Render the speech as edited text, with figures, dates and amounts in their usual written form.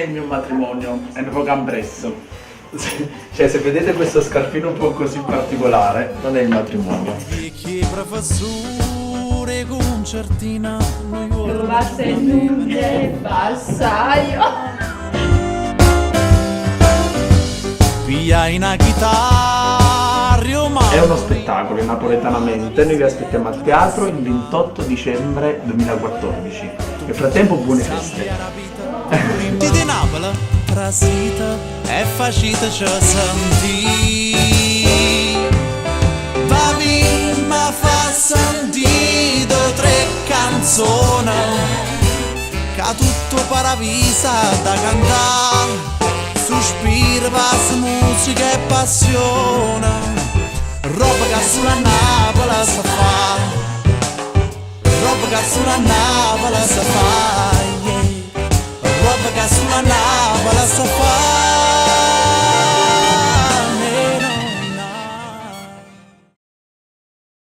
il mio matrimonio è un po' compresso. Cioè, se vedete questo scarpino un po' così particolare, non è il matrimonio. Basta e nude, passaio. Pia una chitarra, ma È uno spettacolo napoletanamente, noi vi aspettiamo al teatro il 28 dicembre 2014. Nel frattempo buone feste. Corinti di Napoli, trasita e facita ci sentì. Papi ma fa sentito tre canzoni, che tutto paravisa da cantare. Sospiro, passa musica e passione, roba che sulla nave